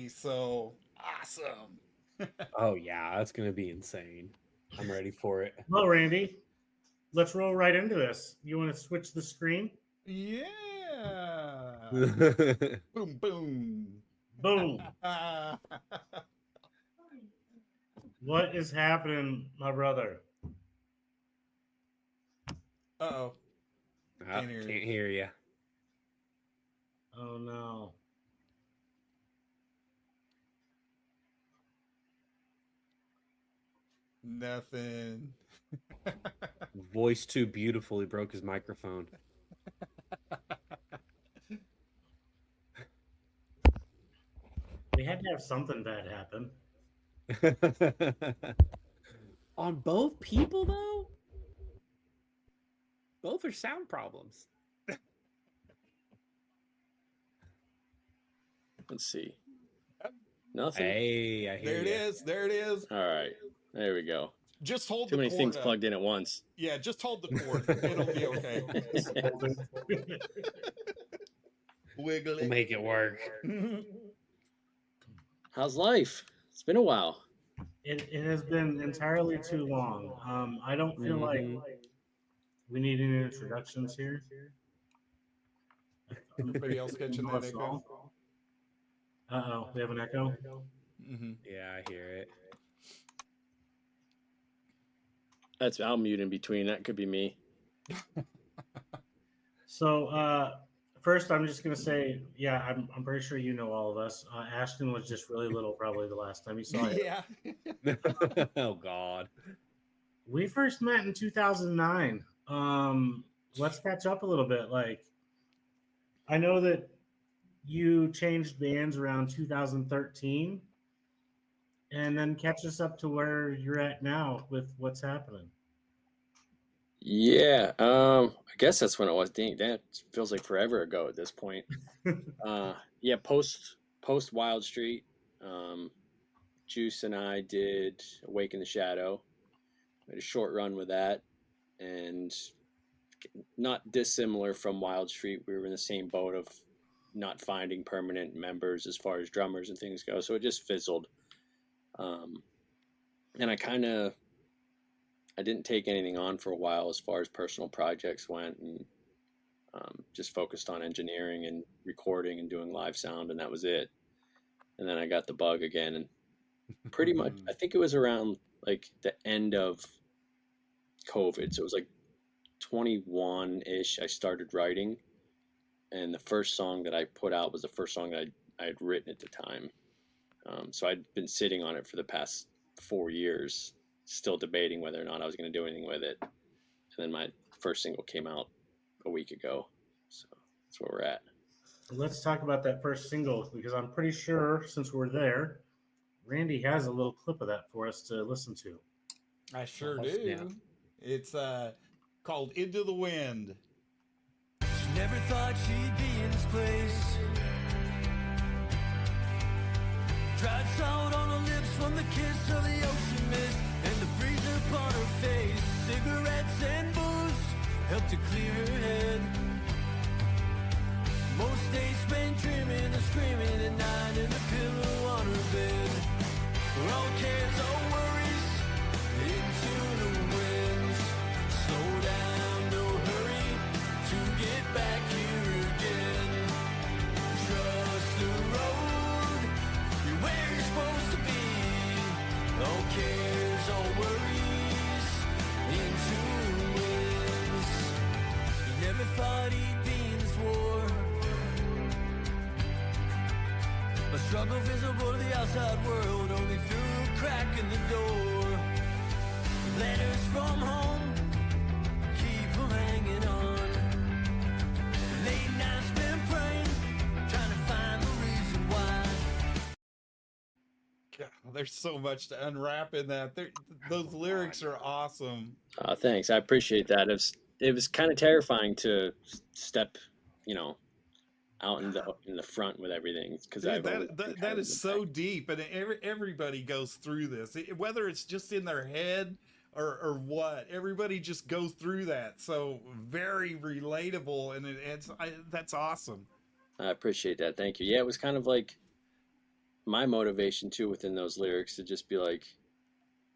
So awesome. Oh yeah, that's gonna be insane. I'm ready for it. Well, Randy, let's roll right into this. You want to switch the screen? Yeah. Boom, boom. Boom. What is happening, my brother? Uh-oh. Ah, Can't hear you. can't hear you. Oh no. Nothing. Voice too beautiful. He broke his microphone. We had to have something bad happen. On both people though? Both are sound problems. Let's see. Nothing. Hey, I hear There it you. is. There it is. All right. There we go. Just hold Too the many cord things up. plugged in at once. Yeah, just hold the cord. It'll be okay. Wiggle We'll it. make it work. How's life? It's been a while. It has been entirely too long. I don't feel like Mhm. we need any introductions here. Anybody else catching that echo? Uh-oh, we have an echo. Mm-hmm. Yeah, I hear it. I'll mute in between. That could be me. So first, I'm just gonna say, yeah, I'm pretty sure you know all of us. Ashton was just really little, probably the last time you saw it. Yeah. Oh God. We first met in 2009. Let's catch up a little bit. Like, I know that you changed bands around 2013, and then catch us up to where you're at now with what's happening. Yeah. I guess that's when it was. Dang, that feels like forever ago at this point. Yeah. Post Wild Street. Juice and I did Awake in the Shadow. We had a short run with that, and not dissimilar from Wild Street. We were in the same boat of not finding permanent members as far as drummers and things go. So it just fizzled. And I didn't take anything on for a while as far as personal projects went, and just focused on engineering and recording and doing live sound, and that was it. And then I got the bug again, and pretty much, I think it was around like the end of COVID. So it was like 21 ish. I started writing, and the first song that I put out was the first song that I had written at the time. So I'd been sitting on it for the past 4 years, still debating whether or not I was going to do anything with it. And then my first single came out a week ago. So that's where we're at. Let's talk about that first single because I'm pretty sure since we're there, Randy has a little clip of that for us to listen to. I sure Oh, do. snap. It's called Into the Wind. She never thought she'd be in this place. Dried salt on her lips from the kiss of the ocean mist and the breeze upon her face. Cigarettes and booze helped to clear her head. Most days spent dreaming and screaming at night in the pillow on her bed. All cares, all worries into the winds. Slow down, no hurry to get back here again. Trust the road, you're where you're supposed to be. All cares, all worries into the winds. You never thought he'd be in this war. A struggle visible to the outside world, only through a crack in the door. Letters from home, keep them hanging on. Late nights been praying, trying to find the reason why. God, there's so much to unwrap in that. Those lyrics are awesome. Thanks. I appreciate that. It was kind of terrifying to step, out in the front with everything because Dude, that is so deep, and everybody goes through this, whether it's just in their head or what. Everybody just goes through that. So very relatable, and that's awesome. I appreciate that. Thank you. Yeah, it was kind of like my motivation too within those lyrics to just be like,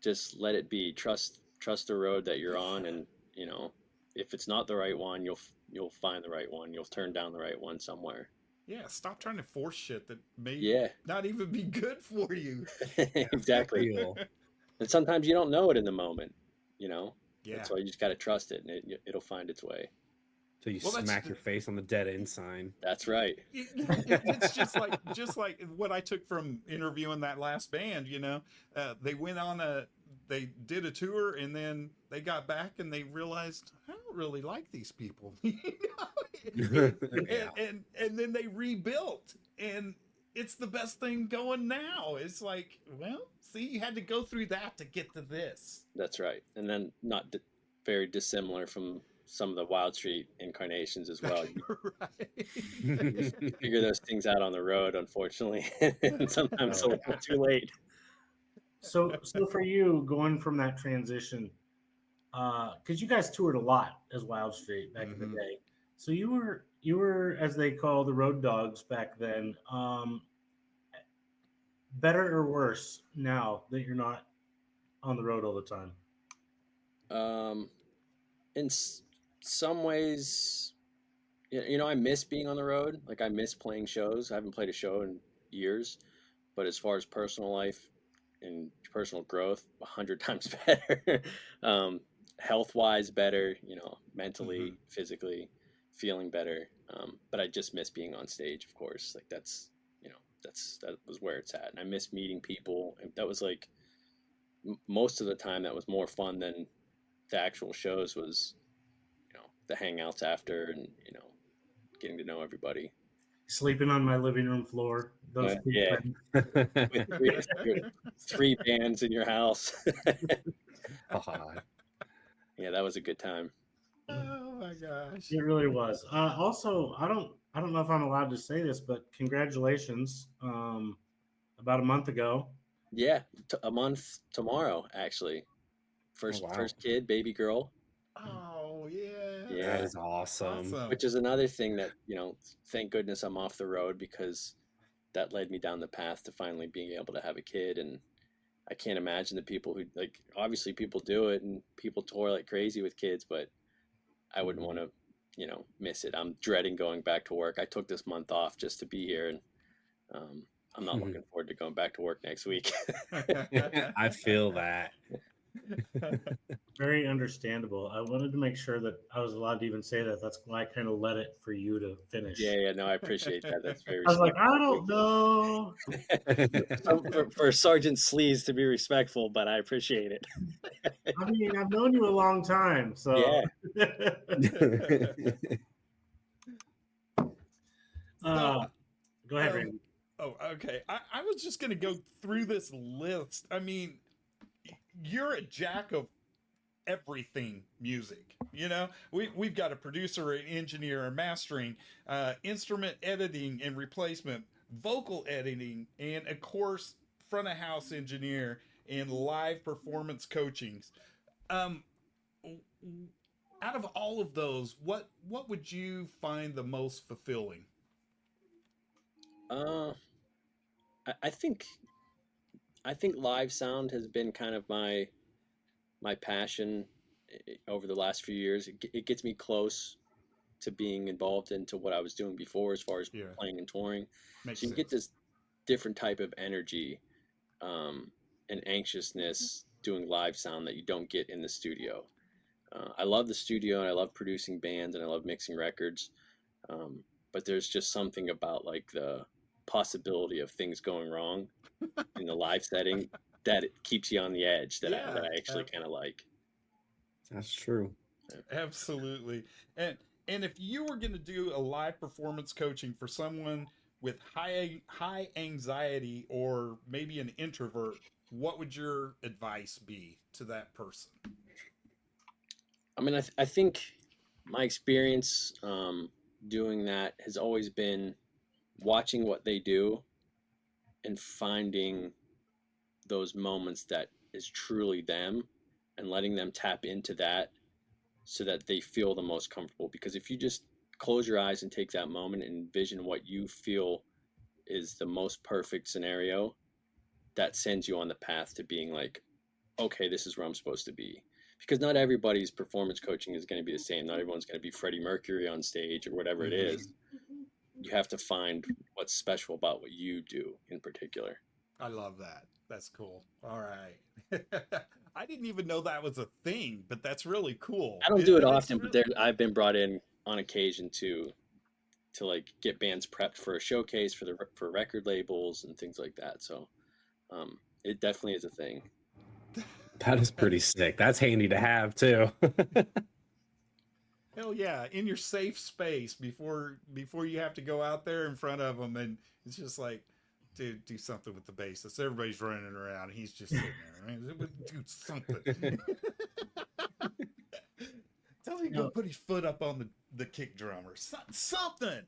just let it be. Trust the road that you're on, and you know, if it's not the right one, you'll find the right one. You'll turn down the right one somewhere. Yeah, stop trying to force shit that may Yeah, not even be good for you. exactly. Real. And sometimes you don't know it in the moment, you know. Yeah. That's why you just got to trust it, and it'll find its way. So you Well, that's- smack your face on the dead end sign. That's right. It's just like what I took from interviewing that last band. You know, they went on they did a tour, and then they got back and they realized I don't really like these people. You know? Yeah. And then they rebuilt, and it's the best thing going now. It's like, well, see, you had to go through that to get to this. That's right. And then not very dissimilar from some of the Wild Street incarnations as well. You Right. figure those things out on the road, unfortunately, and sometimes Oh, a little too late. So for you going from that transition, because you guys toured a lot as Wild Street back in the Mhm. day, so you were as they call the road dogs back then. Better or worse now that you're not on the road all the time? In some ways, you know, I miss being on the road. Like I miss playing shows. I haven't played a show in years, but as far as personal life and personal growth, 100 times better. Health wise, better. You know, mentally, physically, feeling better. But I just miss being on stage. Of course, like that's that was where it's at. And I miss meeting people. And that was like most of the time that was more fun than the actual shows was, you know, the hangouts after and, you know, getting to know everybody. Sleeping on my living room floor. Those Yeah. With three bands in your house. God. Yeah, that was a good time. Oh my gosh. It really was. Also, I don't know if I'm allowed to say this, but congratulations. About a month ago. Yeah, a month tomorrow actually. First wow. first kid, baby girl. Oh yeah. Yeah. That is awesome. Which is another thing that, you know, thank goodness I'm off the road because that led me down the path to finally being able to have a kid. And I can't imagine the people who, like, obviously people do it and people tour like crazy with kids, but I wouldn't want to, you know, miss it. I'm dreading going back to work. I took this month off just to be here, and I'm not looking forward to going back to work next week. I feel that. Very understandable. I wanted to make sure that I was allowed to even say that. That's why I kind of let it for you to finish. Yeah, no, I appreciate that. That's very I was like, I don't know. for Sergeant Sleaze to be respectful, but I appreciate it. I mean, I've known you a long time, so Yeah. Go ahead, Randy. Oh, okay. I was just going to go through this list. I mean, you're a jack of everything music. You know, we've got a producer, an engineer, a mastering, instrument editing and replacement, vocal editing, and of course, front of house engineer and live performance coachings. Out of all of those, what would you find the most fulfilling? I think live sound has been kind of my passion over the last few years. It gets me close to being involved into what I was doing before as far as playing and touring. Makes so you sense. get this different type of energy and anxiousness doing live sound that you don't get in the studio. I love the studio and I love producing bands and I love mixing records. But there's just something about like the possibility of things going wrong in the live setting that it keeps you on the edge that I actually kind of like. That's true. Absolutely. And if you were going to do a live performance coaching for someone with high anxiety or maybe an introvert, what would your advice be to that person? I mean, I think my experience doing that has always been watching what they do and finding those moments that is truly them and letting them tap into that so that they feel the most comfortable. Because if you just close your eyes and take that moment and envision what you feel is the most perfect scenario that sends you on the path to being like, okay, this is where I'm supposed to be. Because not everybody's performance coaching is going to be the same. Not everyone's going to be Freddie Mercury on stage or whatever it is. You have to find what's special about what you do in particular. I love that. That's cool. All right. I didn't even know that was a thing, but that's really cool. I don't do it It's often, really- but I've been brought in on occasion to like get bands prepped for a showcase for record labels and things like that. So it definitely is a thing. That is pretty sick. That's handy to have too. Hell yeah, in your safe space before you have to go out there in front of them, and it's just like, dude, do something with the bassist. Everybody's running around. He's just sitting there. Right? Do something. Tell him to go put his foot up on the kick drummer. Something.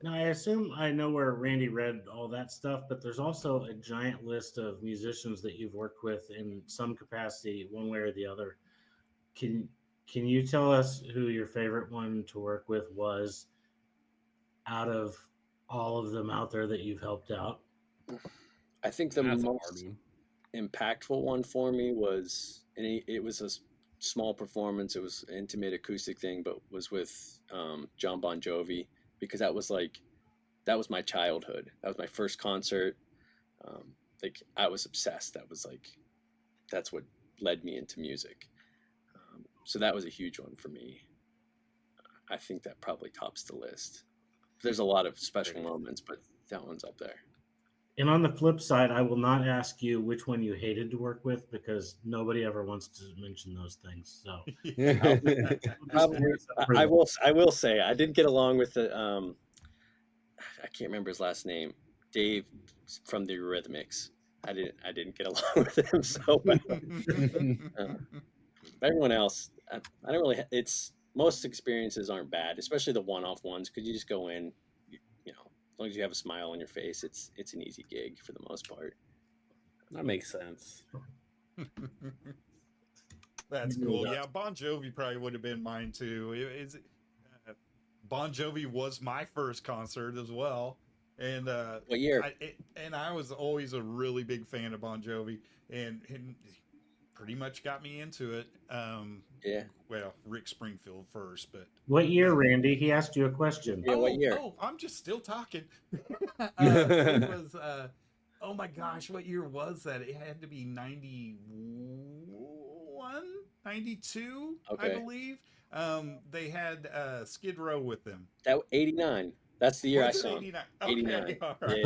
Now, I assume I know where Randy read all that stuff, but there's also a giant list of musicians that you've worked with in some capacity, one way or the other. Can you tell us who your favorite one to work with was out of all of them out there that you've helped out? I think the That's a most hard one. impactful one for me was, and it was a small performance. It was an intimate acoustic thing, but was with John Bon Jovi, because that was my childhood. That was my first concert. Like I was obsessed. That's what led me into music. So that was a huge one for me. I think that probably tops the list. There's a lot of special moments, but that one's up there. And on the flip side, I will not ask you which one you hated to work with, because nobody ever wants to mention those things. So I will say I didn't get along with the I can't remember his last name, Dave from the Eurythmics. I didn't get along with him so well. Everyone else, I don't really. It's most experiences aren't bad, especially the one-off ones, because you just go in, you know, as long as you have a smile on your face, it's an easy gig for the most part. That makes sense. That's cool. Yeah, Bon Jovi probably would have been mine too. Bon Jovi was my first concert as well, and What year? I was always a really big fan of Bon Jovi, and pretty much got me into it. Yeah. Well, Rick Springfield first, but what year, Randy? He asked you a question. Yeah, what year? Oh, I'm just still talking. It was. Oh my gosh, what year was that? It had to be 91, 92, Okay. I believe. They had Skid Row with them. That 89. That's the year Was I it saw him. 89? 89. Okay, all right.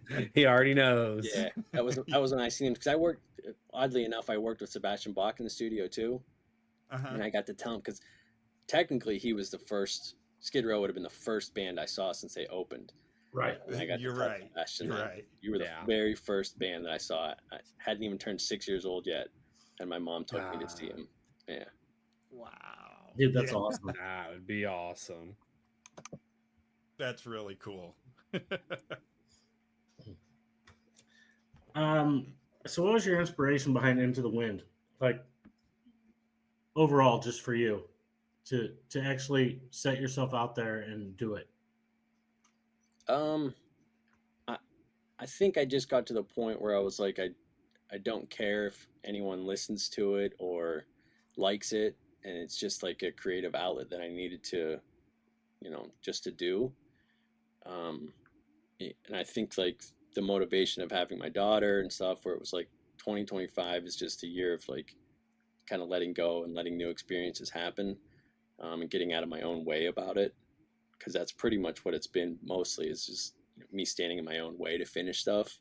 Yeah. He already knows. Yeah, that was when I seen him, because I worked. Oddly enough, I worked with Sebastian Bach in the studio too, Uh-huh. and I got to tell him, because technically he was the first. Skid Row would have been the first band I saw since they opened. Right. And I got You're to tell right. Sebastian You're that right. you were the Yeah. very first band that I saw. I hadn't even turned 6 years old yet, and my mom took me to see him. Yeah. Wow. Dude, that's Yeah, awesome. That would be awesome. That's really cool. So what was your inspiration behind Into the Wind? Like overall, just for you to actually set yourself out there and do it. I think I just got to the point where I was like, I don't care if anyone listens to it or likes it, and it's just like a creative outlet that I needed to, just to do. And I think like the motivation of having my daughter and stuff, where it was like 2025 is just a year of like kind of letting go and letting new experiences happen, and getting out of my own way about it, because that's pretty much what it's been mostly, is just me standing in my own way to finish stuff.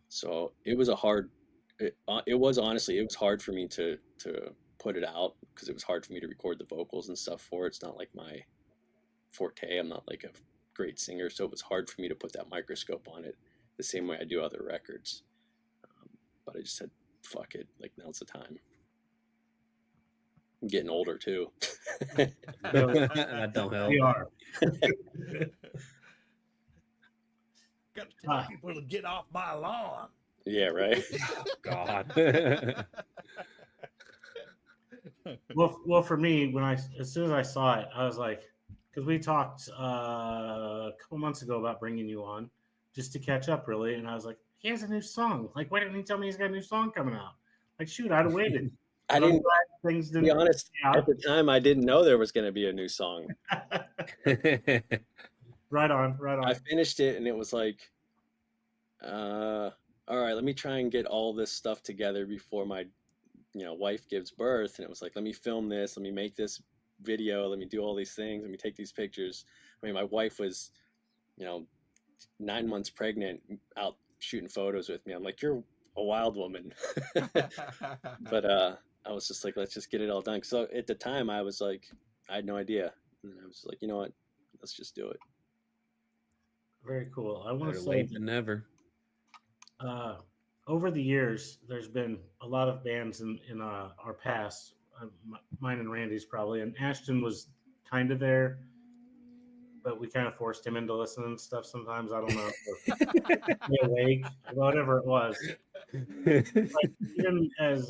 So it was hard for me to put it out, because it was hard for me to record the vocals and stuff for it. It's not like my forte. I'm not like a great singer, so it was hard for me to put that microscope on it the same way I do other records. But I just said, fuck it, like now's the time. I'm getting older too. That don't help. We are. Got to tell people to get off my lawn. Yeah, right. God. Well, for me, as soon as I saw it, I was like, because we talked a couple months ago about bringing you on just to catch up, really. And I was like, he has a new song. Like, why didn't he tell me he's got a new song coming out? Like, shoot, I'd have waited. I But I'm didn't, glad things to didn't be honest, work at the time, I didn't know there was going to be a new song. Right on, right I on. finished it and it was like, all right, let me try and get all this stuff together before my, wife gives birth. And it was like, let me film this, let me make this video, let me do all these things, let me take these pictures. I mean, my wife was, 9 months pregnant, out shooting photos with me. I'm like, you're a wild woman. But I was just like, let's just get it all done. So at the time, I was like, I had no idea. And I was like, you know what? Let's just do it. Very cool. I want to Better say late than never. over the years, there's been a lot of bands in our past, mine and Randy's probably, and Ashton was kind of there, but we kind of forced him into listening to stuff sometimes. I don't know, be awake, whatever it was. Like, even as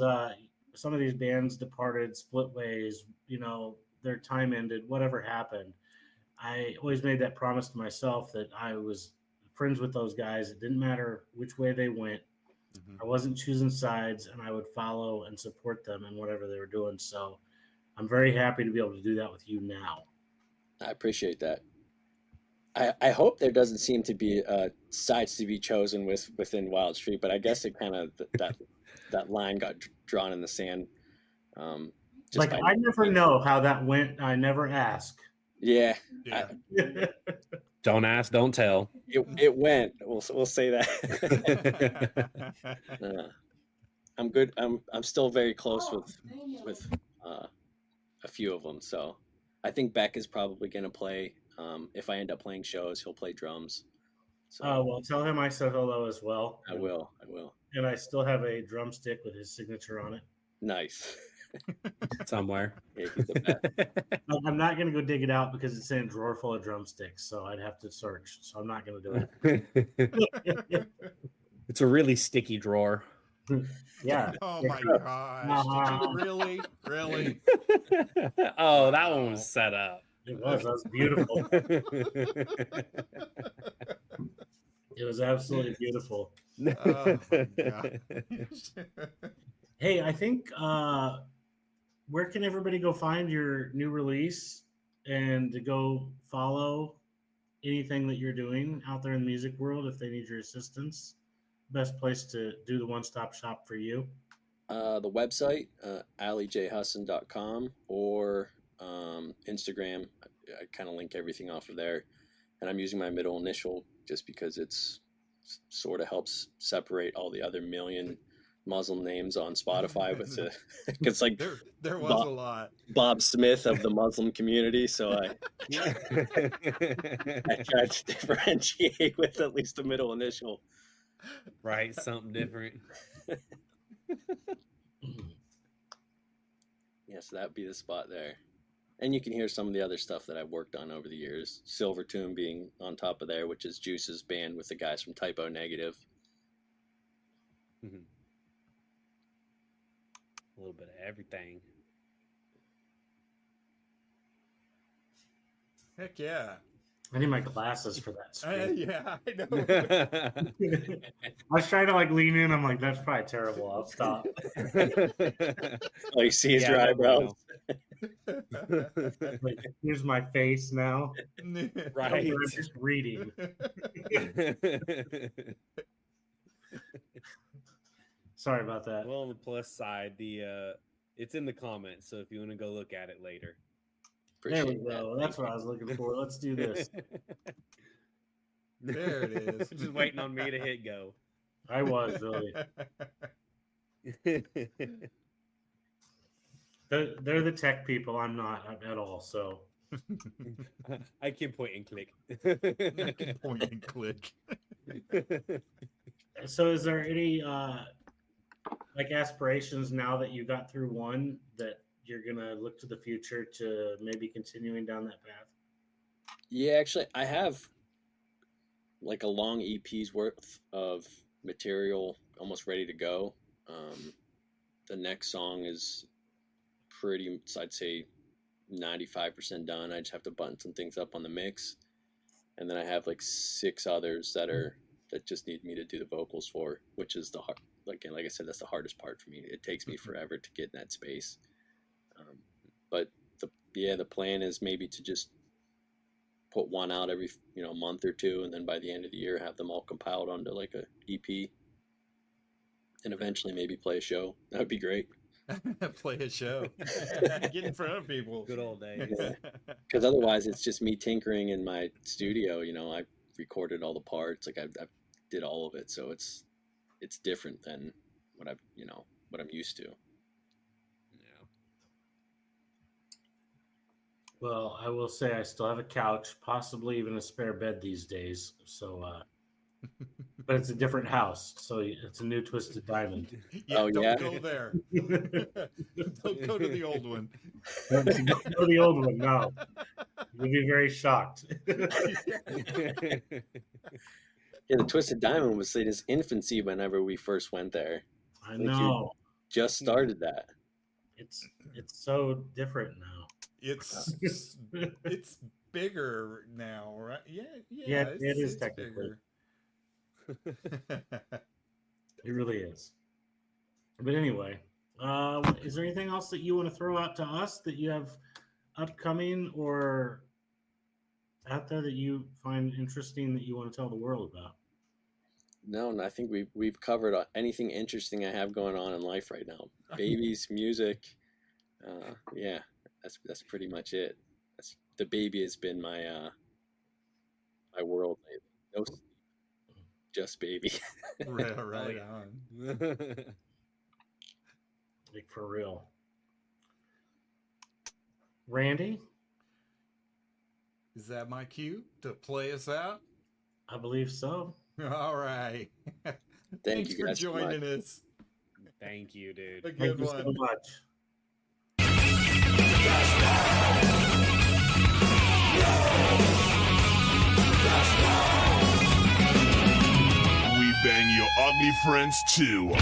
some of these bands departed, split ways, their time ended, whatever happened, I always made that promise to myself that I was friends with those guys. It didn't matter which way they went. I wasn't choosing sides, and I would follow and support them in whatever they were doing. So I'm very happy to be able to do that with you now. I appreciate that. I hope there doesn't seem to be sides to be chosen within Wild Street, but I guess it kind of that line got drawn in the sand. Like, I never know how that went. I never ask. Yeah. Yeah. Don't ask, don't tell. It went. We'll say that. I'm good. I'm still very close with a few of them. So I think Beck is probably going to play. If I end up playing shows, he'll play drums. So Well, tell him I said hello as well. I will. And I still have a drumstick with his signature on it. Nice. Somewhere. Yeah, he's the best. I'm not going to go dig it out because it's in a drawer full of drumsticks, so I'd have to search. So I'm not going to do it. It's a really sticky drawer. Yeah. Oh my gosh! Did you really? Oh, that one was set up. It was. That was beautiful. It was absolutely beautiful. Oh my gosh. Hey, I think where can everybody go find your new release and to go follow anything that you're doing out there in the music world if they need your assistance? Best place to do the one-stop shop for you? The website, allyjhusson.com, or Instagram. I kind of link everything off of there. And I'm using my middle initial just because it's sort of helps separate all the other million Muslim names on Spotify with the, because like there was a lot. Bob Smith of the Muslim community, so I tried to differentiate with at least a middle initial. Right, something different. Yeah, so that'd be the spot there. And you can hear some of the other stuff that I've worked on over the years. Silver Tomb being on top of there, which is Juice's band with the guys from Typo Negative. Mm-hmm. A little bit of everything. Heck yeah. I need my glasses for that screen. Yeah, I know. I was trying to lean in. I'm like, that's probably terrible. I'll stop. Oh, you see his eyebrows. Like, here's my face now. Right. I'm just reading. Sorry about that. Well, on the plus side, it's in the comments, so if you want to go look at it later. There we go. That's what I was looking for. Let's do this. There it is. Just waiting on me to hit go. I was really. They're the tech people. I'm not at all. So I can point and click. I can point and click. So is there any aspirations now that you got through one that you're gonna look to the future to maybe continuing down that path? Yeah, actually, I have a long EP's worth of material almost ready to go. The next song is pretty, I'd say, 95% done. I just have to button some things up on the mix, and then I have like 6 others that just need me to do the vocals for, which is the hard. Like I said, that's the hardest part for me. It takes me forever to get in that space. But the plan is maybe to just put one out every month or two, and then by the end of the year have them all compiled onto like a EP, and eventually maybe play a show. That would be great. Play a show. Get in front of people. Good old days. Because otherwise it's just me tinkering in my studio. I recorded all the parts, like I did all of it, so it's different than what I'm used to. Yeah. Well, I will say I still have a couch, possibly even a spare bed these days. So, but it's a different house, so it's a new Twisted Diamond. Yeah, Oh, don't yeah? go there. Don't go to the old one. Don't go to the old one. No, you'll be very shocked. Yeah, the Twisted Diamond was in its infancy whenever we first went there. I Like you- know Just started that. it's so different now. It's bigger now, right? Yeah, it is technically. bigger. It really is. But anyway, is there anything else that you want to throw out to us that you have upcoming or out there that you find interesting that you want to tell the world about? No, I think we've covered anything interesting I have going on in life right now. Babies, music, yeah, that's pretty much it. The baby has been my my world lately. No sleep, just baby. right yeah. on. Like for real. Randy, Is that my cue to play us out? I believe so. All right. Thank Thanks you for guys so much. joining us. Thank you, dude. A Thank good you one. so much. We bang your ugly friends too.